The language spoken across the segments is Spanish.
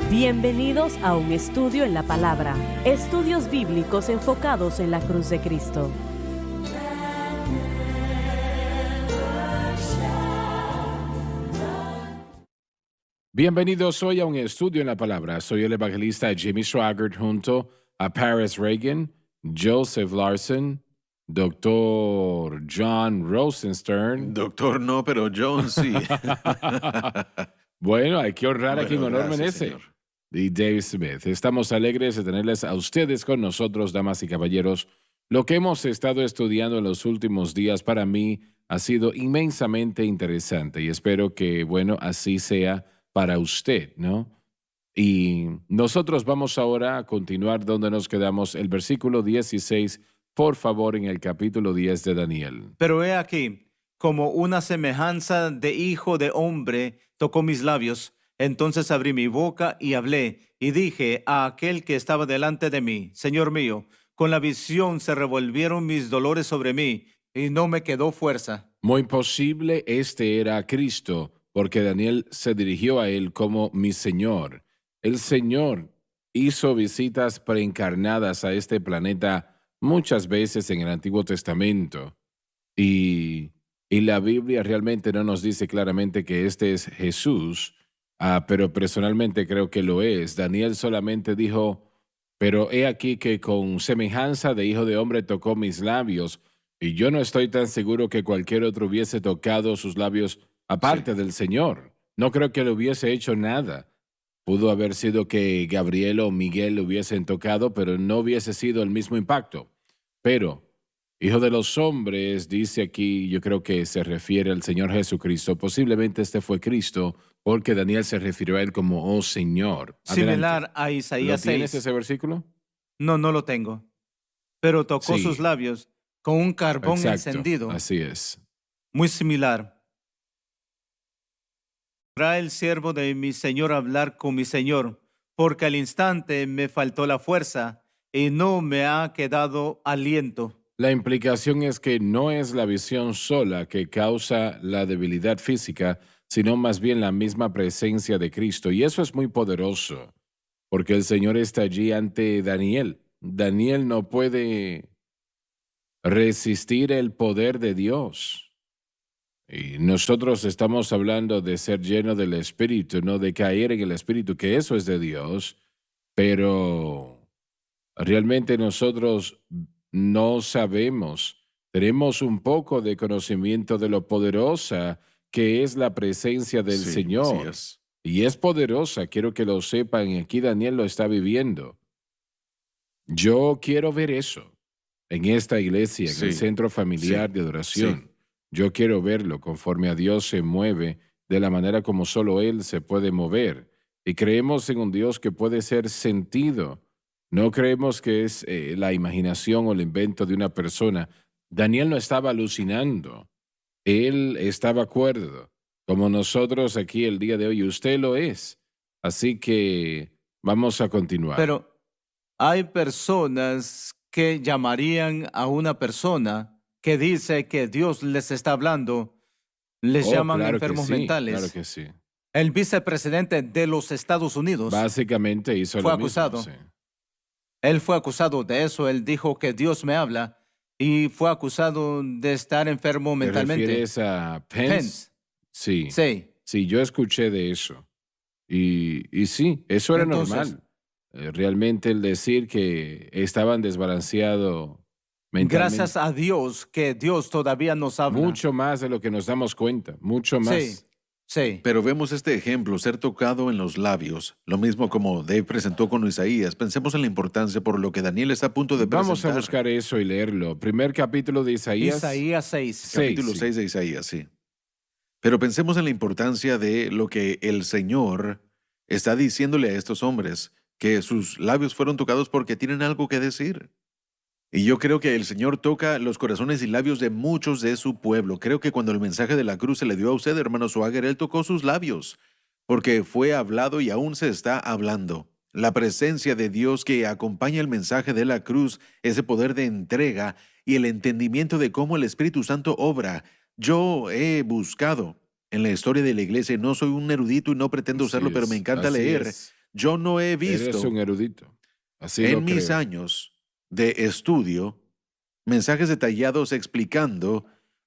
Bienvenidos a un estudio en la palabra. Estudios bíblicos enfocados en la cruz de Cristo. Bienvenidos hoy a un estudio en la palabra. Soy el evangelista Jimmy Swaggart junto a Paris Reagan, Joseph Larson, Dr. John Rosenstern. Doctor no, pero John sí. Bueno, hay que honrar a quien Bueno, honor gracias, merece. señor. Y Dave Smith. Estamos alegres de tenerles a ustedes con nosotros, damas y caballeros. Lo que hemos estado estudiando en los últimos días para mí ha sido inmensamente interesante y espero que, bueno, así sea para usted, ¿no? Y nosotros vamos ahora a continuar donde nos quedamos, el versículo 16, por favor, en el capítulo 10 de Daniel. Pero he aquí, como una semejanza de hijo de hombre tocó mis labios. Entonces abrí mi boca y hablé, y dije a aquel que estaba delante de mí: Señor mío, con la visión se revolvieron mis dolores sobre mí, y no me quedó fuerza. Muy posible este era Cristo, porque Daniel se dirigió a él como mi Señor. El Señor hizo visitas preencarnadas a este planeta muchas veces en el Antiguo Testamento. Y la Biblia realmente no nos dice claramente que este es Jesús, pero personalmente creo que lo es. Daniel solamente dijo, pero he aquí que con semejanza de hijo de hombre tocó mis labios, y yo no estoy tan seguro que cualquier otro hubiese tocado sus labios aparte Sí. del Señor. No creo que le hubiese hecho nada. Pudo haber sido que Gabriel o Miguel le hubiesen tocado, pero no hubiese sido el mismo impacto. Pero Hijo de los hombres, dice aquí, yo creo que se refiere al Señor Jesucristo. Posiblemente este fue Cristo, porque Daniel se refirió a él como, oh Señor. Adelante. Similar a ¿Lo Isaías tienes 6. ese versículo? No lo tengo. Pero tocó Sí. sus labios con un carbón Exacto, encendido. así es. Muy similar. ¿Podrá el siervo de mi señor hablar con mi señor? Porque al instante me faltó la fuerza y no me ha quedado aliento. La implicación es que no es la visión sola que causa la debilidad física, sino más bien la misma presencia de Cristo. Y eso es muy poderoso, porque el Señor está allí ante Daniel. Daniel no puede resistir el poder de Dios. Y nosotros estamos hablando de ser lleno del Espíritu, no de caer en el Espíritu, que eso es de Dios, pero realmente nosotros no sabemos, tenemos un poco de conocimiento de lo poderosa que es la presencia del Sí, Señor. así es. Y es poderosa, quiero que lo sepan, y aquí Daniel lo está viviendo. Yo quiero ver eso en esta iglesia, en el Sí, centro familiar sí, de adoración. Yo quiero verlo conforme a Dios se mueve de la manera como solo Él se puede mover. Y creemos en un Dios que puede ser sentido. No creemos que es la imaginación o el invento de una persona. Daniel no estaba alucinando. Él estaba cuerdo, como nosotros aquí el día de hoy. Usted lo es. Así que vamos a continuar. Pero hay personas que llamarían a una persona que dice que Dios les está hablando, les Oh, llaman claro que enfermos sí, mentales. claro que sí. El vicepresidente de los Estados Unidos Básicamente hizo fue lo mismo, acusado. sí. Él fue acusado de eso. Él dijo que Dios me habla y fue acusado de estar enfermo ¿Te mentalmente. refieres a Pence? Pence. Sí, Sí. sí, yo escuché de eso. Y sí, eso era Entonces, normal. Realmente el decir que estaban desbalanceados mentalmente, gracias a Dios que Dios todavía nos habla. mucho más de lo que nos damos cuenta, mucho Sí, más. sí. Pero vemos este ejemplo, ser tocado en los labios, lo mismo como Dave presentó con Isaías. Pensemos en la importancia por lo que Daniel está a punto de Vamos a presentar. buscar eso y leerlo. Primer capítulo de Isaías. Isaías 6. Seis, Capítulo sí. 6 de Isaías, sí. Pero pensemos en la importancia de lo que el Señor está diciéndole a estos hombres, que sus labios fueron tocados porque tienen algo que decir. Y yo creo que el Señor toca los corazones y labios de muchos de su pueblo. Creo que cuando el mensaje de la cruz se le dio a usted, hermano Swagger, Él tocó sus labios, porque fue hablado y aún se está hablando. La presencia de Dios que acompaña el mensaje de la cruz, ese poder de entrega y el entendimiento de cómo el Espíritu Santo obra. Yo he buscado en la historia de la iglesia, no soy un erudito y no pretendo Así serlo, pero me es, encanta así leer es. yo no he Eres visto un erudito. Así lo en mis creo. años de estudio mensajes detallados explicando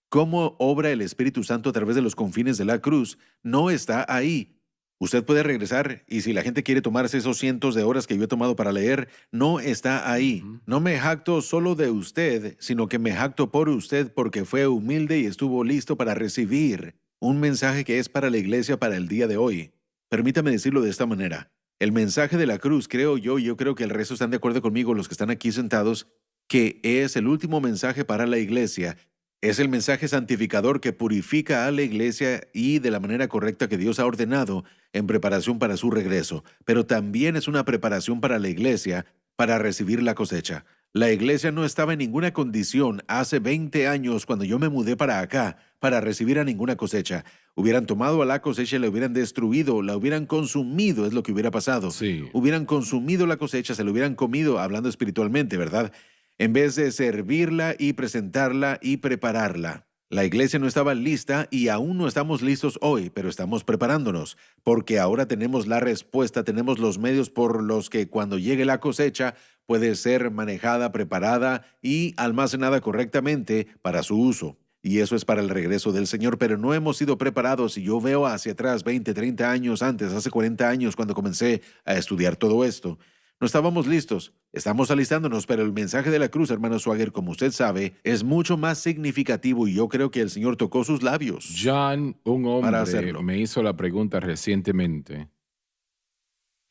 cómo obra el Espíritu Santo a través de los confines de la cruz. No está ahí. Usted puede regresar y si la gente quiere tomarse esos cientos de horas que yo he tomado para leer, no está ahí. Ujú. No me jacto solo de usted, sino que me jacto por usted porque fue humilde y estuvo listo para recibir un mensaje que es para la iglesia para el día de hoy. Permítame decirlo de esta manera. El mensaje de la cruz, creo yo, y yo creo que el resto están de acuerdo conmigo, los que están aquí sentados, que es el último mensaje para la iglesia. Es el mensaje santificador que purifica a la iglesia y de la manera correcta que Dios ha ordenado en preparación para su regreso. Pero también es una preparación para la iglesia para recibir la cosecha. La iglesia no estaba en ninguna condición hace 20 años cuando yo me mudé para acá para recibir a ninguna cosecha. Hubieran tomado a la cosecha y la hubieran destruido, la hubieran consumido, es lo que hubiera pasado. Sí. Hubieran consumido la cosecha, se la hubieran comido, hablando espiritualmente, ¿verdad? En vez de servirla y presentarla y prepararla. La iglesia no estaba lista y aún no estamos listos hoy, pero estamos preparándonos, porque ahora tenemos la respuesta, tenemos los medios por los que cuando llegue la cosecha puede ser manejada, preparada y almacenada correctamente para su uso. Y eso es para el regreso del Señor, pero no hemos sido preparados. Y yo veo hacia atrás 20, 30 años antes, hace 40 años cuando comencé a estudiar todo esto. No estábamos listos, estamos alistándonos, pero el mensaje de la cruz, hermano Swagger, como usted sabe, es mucho más significativo y yo creo que el Señor tocó sus labios. John, un Para hombre, hacerlo. me hizo la pregunta recientemente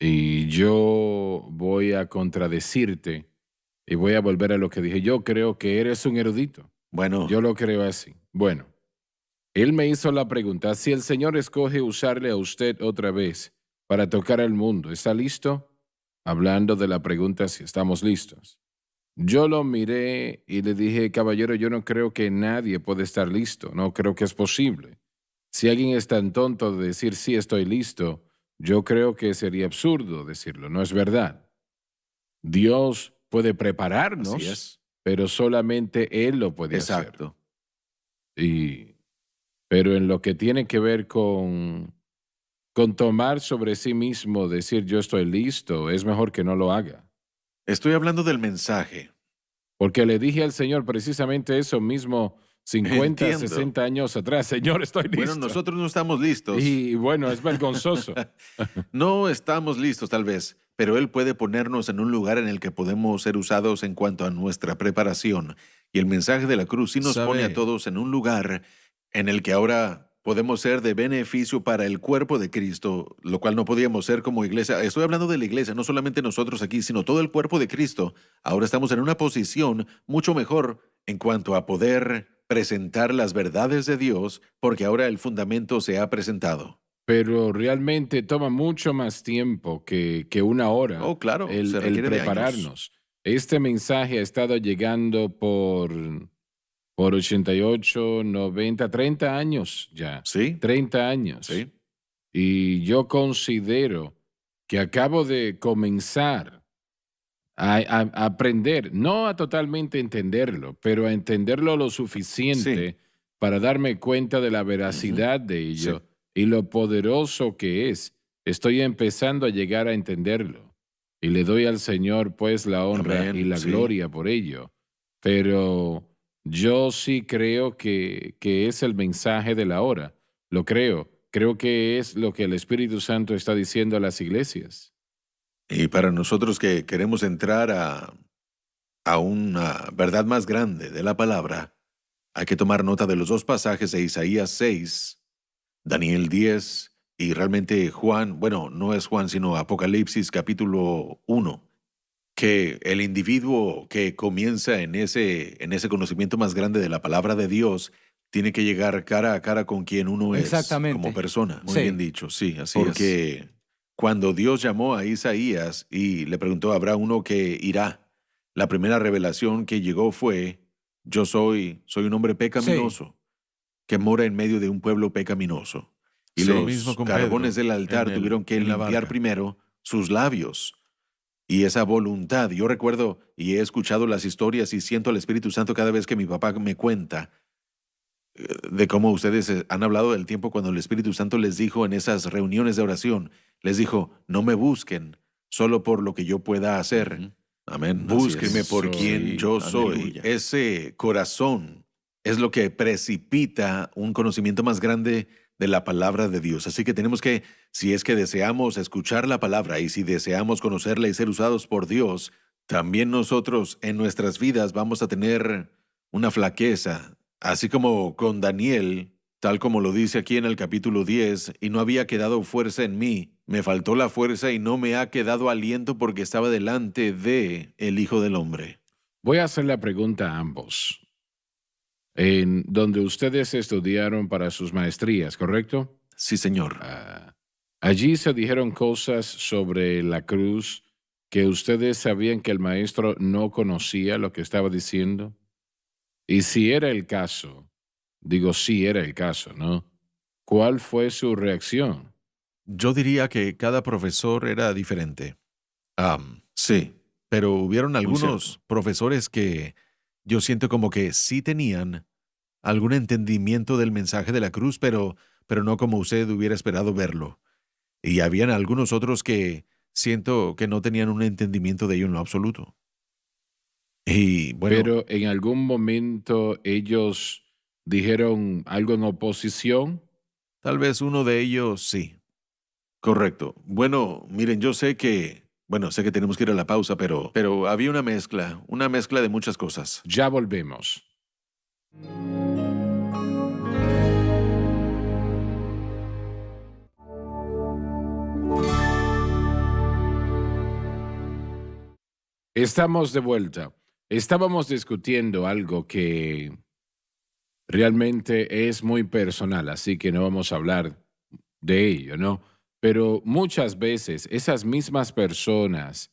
y yo voy a contradecirte y voy a volver a lo que dije. Yo creo que eres un erudito. Bueno, Yo lo creo así. Bueno, él me hizo la pregunta, si el Señor escoge usarle a usted otra vez para tocar al mundo, ¿está listo? Hablando de la pregunta si estamos listos. Yo lo miré y le dije, caballero, yo no creo que nadie puede estar listo, no creo que es posible. Si alguien es tan tonto de decir sí, estoy listo, yo creo que sería absurdo decirlo, no es verdad. Dios puede prepararnos, así es. pero solamente Él lo puede Exacto. hacer. Pero en lo que tiene que ver con tomar sobre sí mismo, decir yo estoy listo, es mejor que no lo haga. Estoy hablando del mensaje. Porque le dije al Señor precisamente eso mismo 50, Entiendo. 60 años atrás. Señor, estoy listo. Bueno, nosotros no estamos listos. Y bueno, es vergonzoso. No estamos listos tal vez, pero Él puede ponernos en un lugar en el que podemos ser usados en cuanto a nuestra preparación. Y el mensaje de la cruz sí nos ¿Sabe? pone a todos en un lugar en el que ahora podemos ser de beneficio para el cuerpo de Cristo, lo cual no podíamos ser como iglesia. Estoy hablando de la iglesia, no solamente nosotros aquí, sino todo el cuerpo de Cristo. Ahora estamos en una posición mucho mejor en cuanto a poder presentar las verdades de Dios, porque ahora el fundamento se ha presentado. Pero realmente toma mucho más tiempo que una hora Oh, claro, el se requiere de años. prepararnos. Este mensaje ha estado llegando por 88, 90, 30 años ya. Sí, 30 años. sí. Y yo considero que acabo de comenzar a aprender, no a totalmente entenderlo, pero a entenderlo lo suficiente para darme cuenta de la veracidad de ello y lo poderoso que es. Estoy empezando a llegar a entenderlo y le doy al Señor pues la honra Amén, y la sí. gloria por ello. Pero yo sí creo que es el mensaje de la hora. Lo creo. Creo que es lo que el Espíritu Santo está diciendo a las iglesias. Y para nosotros que queremos entrar a una verdad más grande de la palabra, hay que tomar nota de los dos pasajes de Isaías 6, Daniel 10 y realmente Juan, bueno, no es Juan, sino Apocalipsis capítulo 1, que el individuo que comienza en ese conocimiento más grande de la palabra de Dios tiene que llegar cara a cara con quien uno es Exactamente. como persona. Muy Sí. bien dicho, sí, así Porque es. Cuando Dios llamó a Isaías y le preguntó, ¿habrá uno que irá? La primera revelación que llegó fue, yo soy un hombre pecaminoso, que mora en medio de un pueblo pecaminoso. Y Sí. Lo los mismo con carbones Pedro del altar en el- tuvieron que en la limpiar barca. primero sus labios. Y esa voluntad, yo recuerdo y he escuchado las historias y siento al Espíritu Santo cada vez que mi papá me cuenta de cómo ustedes han hablado del tiempo cuando el Espíritu Santo les dijo en esas reuniones de oración, les dijo, no me busquen solo por lo que yo pueda hacer. Ujú. Amén. Así Búsquenme es. por Sí, quien yo soy. aleluya. Ese corazón es lo que precipita un conocimiento más grande de la palabra de Dios. Así que tenemos que, si es que deseamos escuchar la palabra y si deseamos conocerla y ser usados por Dios, también nosotros en nuestras vidas vamos a tener una flaqueza, así como con Daniel, tal como lo dice aquí en el capítulo 10, y no había quedado fuerza en mí, me faltó la fuerza y no me ha quedado aliento porque estaba delante de el Hijo del Hombre. Voy a hacer la pregunta a ambos. En donde ustedes estudiaron para sus maestrías, ¿correcto? Sí, Señor. Allí se dijeron cosas sobre la cruz que ustedes sabían que el maestro no conocía lo que estaba diciendo. Y si era el caso, digo si era el caso, ¿no? ¿Cuál fue su reacción? Yo diría que cada profesor era diferente. Sí, pero hubieron algunos profesores que yo siento como que sí tenían algún entendimiento del mensaje de la cruz, pero no como usted hubiera esperado verlo. Y habían algunos otros que siento que no tenían un entendimiento de ello en lo absoluto. Y bueno, Pero en algún momento ellos dijeron algo en oposición. tal vez uno de ellos sí. Correcto. Bueno, miren, yo sé que, sé que tenemos que ir a la pausa, pero había una mezcla de muchas cosas. Ya volvemos. Estamos de vuelta. Estábamos discutiendo algo que realmente es muy personal, así que no vamos a hablar de ello, ¿no? Pero muchas veces esas mismas personas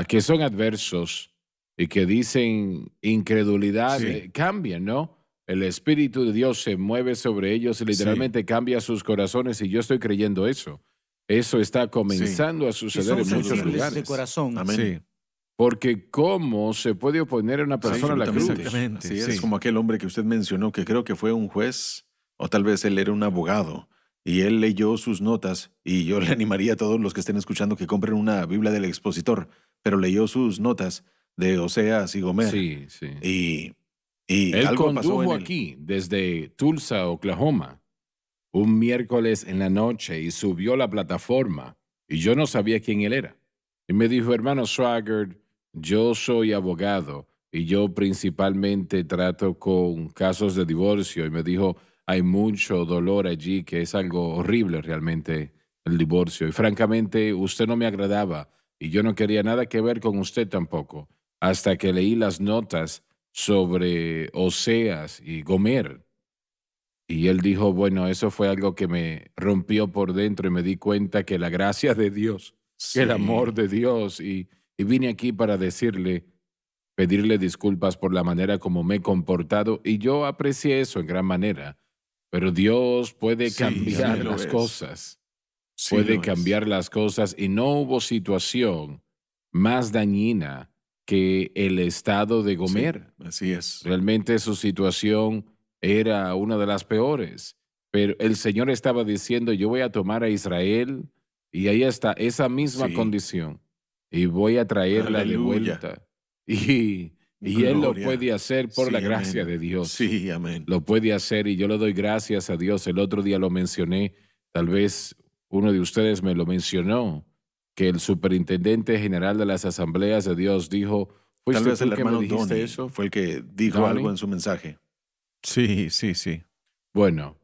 que son adversos y que dicen incredulidad, Sí. cambian, ¿no? El Espíritu de Dios se mueve sobre ellos y literalmente cambia sus corazones y yo estoy creyendo eso. Eso está comenzando a Y suceder son en muchos sensibles lugares. de corazón. Amén. Sí. Porque ¿cómo se puede oponer a una persona a la cruz? Absolutamente. Así es Sí. como aquel hombre que usted mencionó, que creo que fue un juez, o tal vez él era un abogado, y él leyó sus notas, y yo le animaría a todos los que estén escuchando que compren una Biblia del expositor, pero leyó sus notas de Oseas y Gomer, Sí, sí. y Él algo pasó condujo en él. aquí desde Tulsa, Oklahoma, un miércoles en la noche y subió a la plataforma y yo no sabía quién él era. Y me dijo, hermano Swaggart, yo soy abogado y yo principalmente trato con casos de divorcio. Y me dijo, hay mucho dolor allí, que es algo horrible realmente el divorcio. Y francamente, usted no me agradaba y yo no quería nada que ver con usted tampoco, hasta que leí las notas sobre Oseas y Gomer. Y él dijo, bueno, eso fue algo que me rompió por dentro y me di cuenta que la gracia de Dios, que el amor de Dios, y vine aquí para decirle, pedirle disculpas por la manera como me he comportado y yo aprecié eso en gran manera, pero Dios puede Sí, cambiar amén, lo las es. cosas, Sí, puede lo es. cambiar las cosas y no hubo situación más dañina que el estado de Sí, Gomer. así es. Realmente su situación era una de las peores. Pero el Señor estaba diciendo, yo voy a tomar a Israel y ahí está esa misma Sí. condición y voy a traerla de Aleluya. vuelta. Y Él lo Gloria. puede hacer por Sí, la gracia amén. de Dios. Sí, amén. Lo puede hacer y yo le doy gracias a Dios. El otro día lo mencioné, tal vez uno de ustedes me lo mencionó, que el superintendente general de las asambleas de Dios dijo, Tal ¿fuiste vez tú el que me hermano dijiste Donnie eso? fue el que dijo Donnie. algo en su mensaje. Sí, sí, sí. Bueno,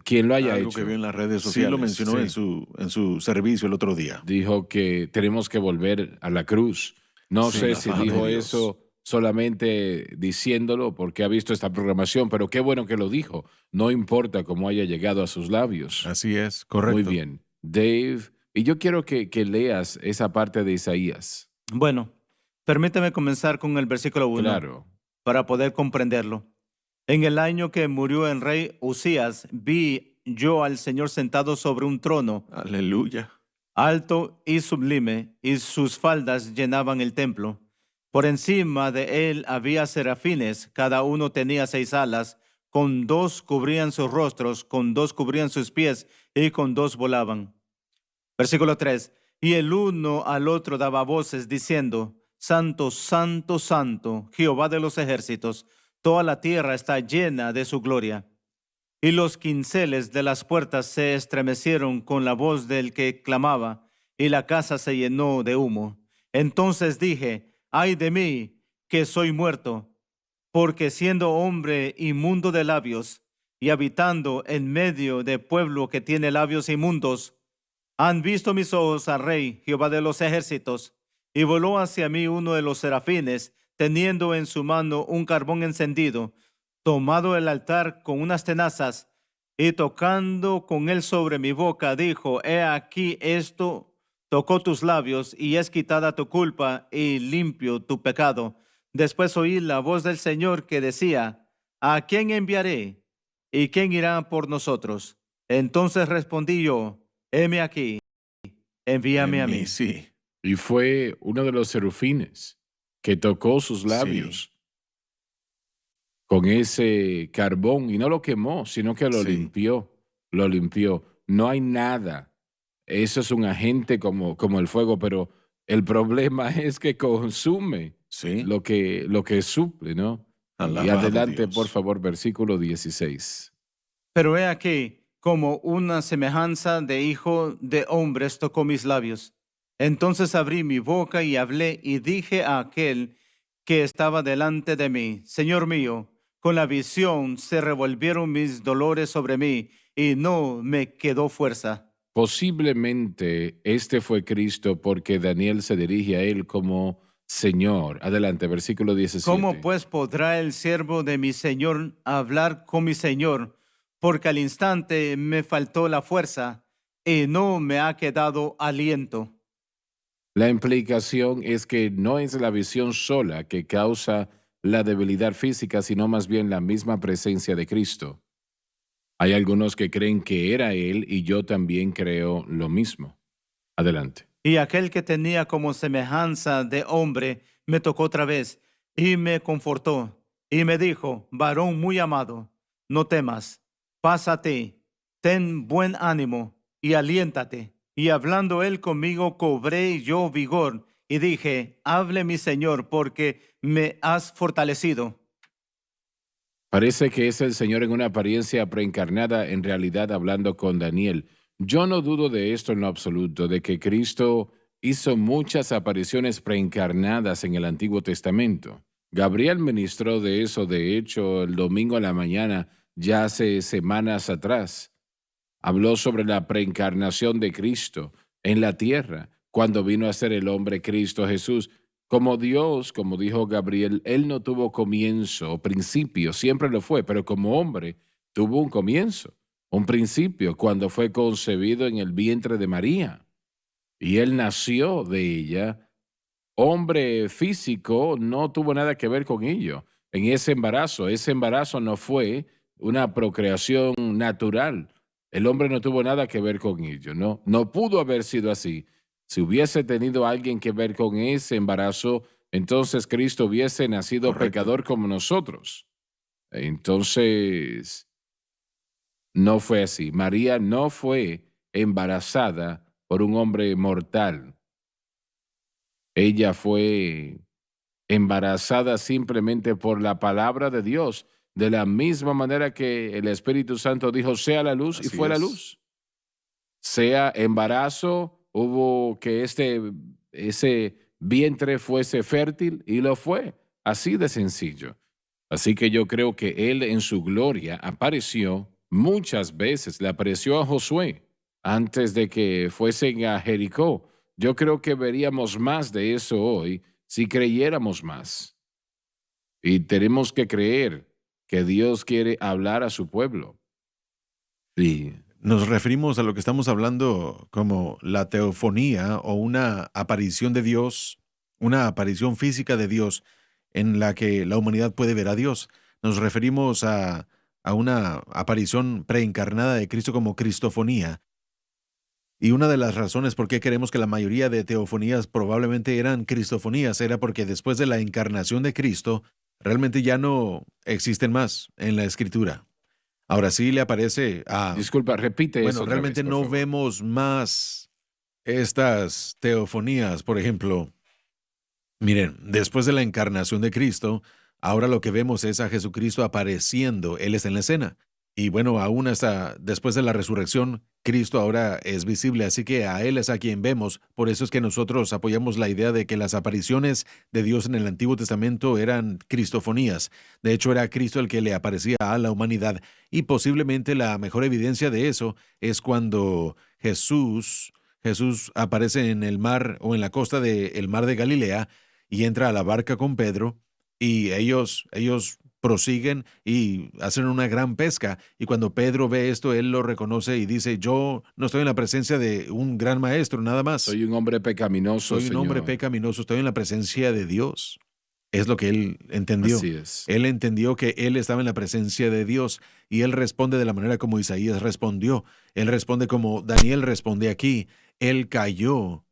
quien lo haya Algo hecho, que vio en las redes sí sociales. lo mencionó sí. en su servicio el otro día. Dijo que tenemos que volver a la cruz. No Sí, sé la si faz de dijo Dios. eso solamente diciéndolo porque ha visto esta programación, pero qué bueno que lo dijo. No importa cómo haya llegado a sus labios. Así es, correcto. Muy bien. Dave, y yo quiero que leas esa parte de Isaías. Bueno, permítame comenzar con el versículo 1 Claro. para poder comprenderlo. En el año que murió el rey Usías, vi yo al Señor sentado sobre un trono, Aleluya. alto y sublime, y sus faldas llenaban el templo. Por encima de él había serafines, cada uno tenía 6 alas, con 2 cubrían sus rostros, con 2 cubrían sus pies, y con 2 volaban. Versículo 3. Y el uno al otro daba voces diciendo, Santo, Santo, Santo, Jehová de los ejércitos, toda la tierra está llena de su gloria. Y los quinceles de las puertas se estremecieron con la voz del que clamaba, y la casa se llenó de humo. Entonces dije, ay de mí, que soy muerto, porque siendo hombre inmundo de labios, y habitando en medio de pueblo que tiene labios inmundos, han visto mis ojos al Rey, Jehová de los ejércitos. Y voló hacia mí uno de los serafines, teniendo en su mano un carbón encendido, tomado el altar con unas tenazas, y tocando con él sobre mi boca, dijo, he aquí esto tocó tus labios, y es quitada tu culpa, y limpio tu pecado. Después oí la voz del Señor que decía, ¿a quién enviaré? ¿Y quién irá por nosotros? Entonces respondí yo, heme aquí, envíame a mí. Sí, Y fue uno de los serafines que tocó sus labios con ese carbón y no lo quemó, sino que lo Sí. limpió, lo limpió. No hay nada. Eso es un agente como el fuego, pero el problema es que consume sí. lo que suple, ¿no? Y Alabado adelante, Dios. por favor, versículo 16. Pero he aquí, como una semejanza de hijo de hombres tocó mis labios. Entonces abrí mi boca y hablé y dije a aquel que estaba delante de mí, Señor mío, con la visión se revolvieron mis dolores sobre mí y no me quedó fuerza. Posiblemente este fue Cristo porque Daniel se dirige a él como Señor. Adelante, versículo 17. ¿Cómo pues podrá el siervo de mi Señor hablar con mi Señor? Porque al instante me faltó la fuerza y no me ha quedado aliento. La implicación es que no es la visión sola que causa la debilidad física, sino más bien la misma presencia de Cristo. Hay algunos que creen que era Él y yo también creo lo mismo. Adelante. Y aquel que tenía como semejanza de hombre me tocó otra vez y me confortó y me dijo, varón muy amado, no temas, pásate, ten buen ánimo y aliéntate. Y hablando él conmigo, cobré yo vigor y dije, hable mi Señor, porque me has fortalecido. Parece que es el Señor en una apariencia preencarnada, en realidad hablando con Daniel. Yo no dudo de esto en lo absoluto, de que Cristo hizo muchas apariciones preencarnadas en el Antiguo Testamento. Gabriel ministró de eso, de hecho, el domingo a la mañana, ya hace semanas atrás. Habló sobre la preencarnación de Cristo en la tierra, cuando vino a ser el hombre Cristo Jesús. Como Dios, como dijo Gabriel, Él no tuvo comienzo o principio, siempre lo fue, pero como hombre tuvo un comienzo, un principio, cuando fue concebido en el vientre de María. Y Él nació de ella. Hombre físico no tuvo nada que ver con ello. En ese embarazo no fue una procreación natural. El hombre no tuvo nada que ver con ello, ¿no? No pudo haber sido así. Si hubiese tenido alguien que ver con ese embarazo, entonces Cristo hubiese nacido Correcto. pecador como nosotros. Entonces, no fue así. María no fue embarazada por un hombre mortal. Ella fue embarazada simplemente por la palabra de Dios, de la misma manera que el Espíritu Santo dijo, sea la luz, y Así fue la es. luz. Sea embarazo, hubo que ese vientre fuese fértil y lo fue. Así de sencillo. Así que yo creo que Él en su gloria apareció muchas veces. Le apareció a Josué antes de que fuesen a Jericó. Yo creo que veríamos más de eso hoy si creyéramos más. Y tenemos que creer que Dios quiere hablar a su pueblo. Sí. Nos referimos a lo que estamos hablando como la teofonía o una aparición de Dios, una aparición física de Dios en la que la humanidad puede ver a Dios. Nos referimos a una aparición preencarnada de Cristo como cristofonía. Y una de las razones por qué creemos que la mayoría de teofonías probablemente eran cristofonías era porque después de la encarnación de Cristo, realmente ya no existen más en la Escritura. Ahora sí le aparece a... Disculpa, repite eso. Bueno, otra realmente vez, por no favor. vemos más Estas teofonías, por ejemplo, miren, después de la encarnación de Cristo, ahora lo que vemos es a Jesucristo apareciendo, Él está en la escena. Y bueno, aún hasta después de la resurrección, Cristo ahora es visible, así que a Él es a quien vemos. Por eso es que nosotros apoyamos la idea de que las apariciones de Dios en el Antiguo Testamento eran cristofonías. De hecho, era Cristo el que le aparecía a la humanidad. Y posiblemente la mejor evidencia de eso es cuando Jesús aparece en el mar o en la costa del mar de Galilea y entra a la barca con Pedro y ellos prosiguen y hacen una gran pesca. Y cuando Pedro ve esto, él lo reconoce y dice, yo no estoy en la presencia de un gran maestro, nada más. Soy un hombre pecaminoso, Soy un hombre Señor. pecaminoso, estoy en la presencia de Dios. Es lo que él entendió. Así es. Él entendió que él estaba en la presencia de Dios y él responde de la manera como Isaías respondió. Él responde como Daniel responde aquí. Él cayó.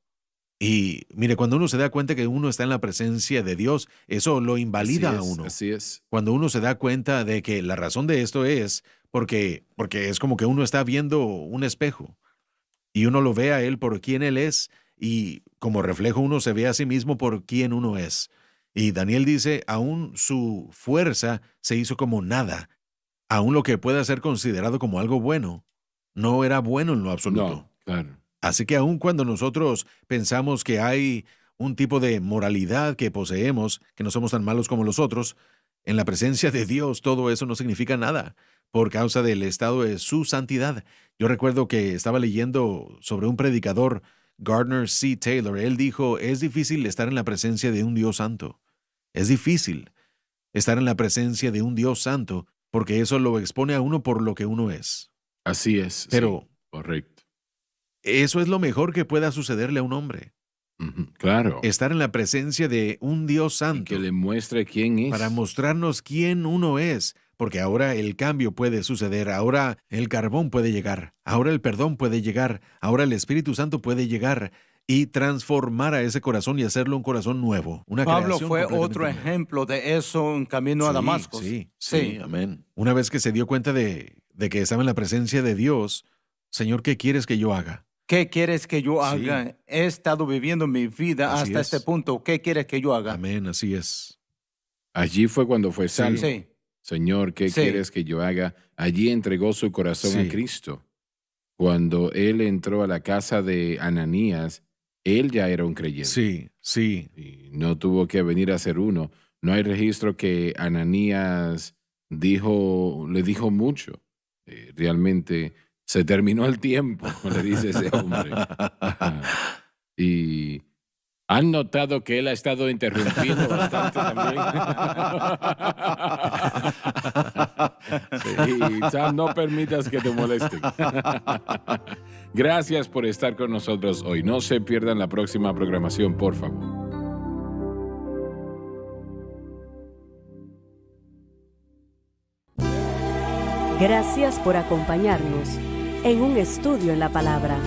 Y mire, cuando uno se da cuenta que uno está en la presencia de Dios, eso lo invalida a uno. Así es. Cuando uno se da cuenta de que la razón de esto es porque es como que uno está viendo un espejo y uno lo ve a él por quien él es y como reflejo uno se ve a sí mismo por quien uno es. Y Daniel dice, aún su fuerza se hizo como nada, aún lo que pueda ser considerado como algo bueno, no era bueno en lo absoluto. No, claro. Así que aun cuando nosotros pensamos que hay un tipo de moralidad que poseemos, que no somos tan malos como los otros, en la presencia de Dios todo eso no significa nada por causa del estado de su santidad. Yo recuerdo que estaba leyendo sobre un predicador, Gardner C. Taylor. Él dijo, es difícil estar en la presencia de un Dios santo. Es difícil estar en la presencia de un Dios santo porque eso lo expone a uno por lo que uno es. Así es. Pero sí, correcto. eso es lo mejor que pueda sucederle a un hombre. Ujú, claro. Estar en la presencia de un Dios Y santo que le muestre quién es. para mostrarnos quién uno es, porque ahora el cambio puede suceder, ahora el carbón puede llegar, ahora el perdón puede llegar, ahora el Espíritu Santo puede llegar y transformar a ese corazón y hacerlo un corazón nuevo, una Pablo creación fue completamente otro nueva. ejemplo de eso en camino a Sí, Damasco. sí, amén. Una vez que se dio cuenta de que estaba en la presencia de Dios, Señor, ¿qué quieres que yo haga? ¿Qué quieres que yo Sí. haga? He estado viviendo mi vida Así hasta es. este punto. ¿Qué quieres que yo haga? Amén, así es. Allí fue cuando fue salvo. Sí. Señor, ¿qué Sí. quieres que yo haga? Allí entregó su corazón Sí. a Cristo. Cuando él entró a la casa de Ananías, él ya era un creyente. Sí, sí. Y no tuvo que venir a ser uno. No hay registro que Ananías le dijo mucho. Realmente se terminó el tiempo, le dice ese hombre. Y han notado que él ha estado interrumpiendo bastante también. Sí, y Sam, no permitas que te molesten. Gracias por estar con nosotros hoy. No se pierdan la próxima programación, por favor. Gracias por acompañarnos en un estudio en la palabra.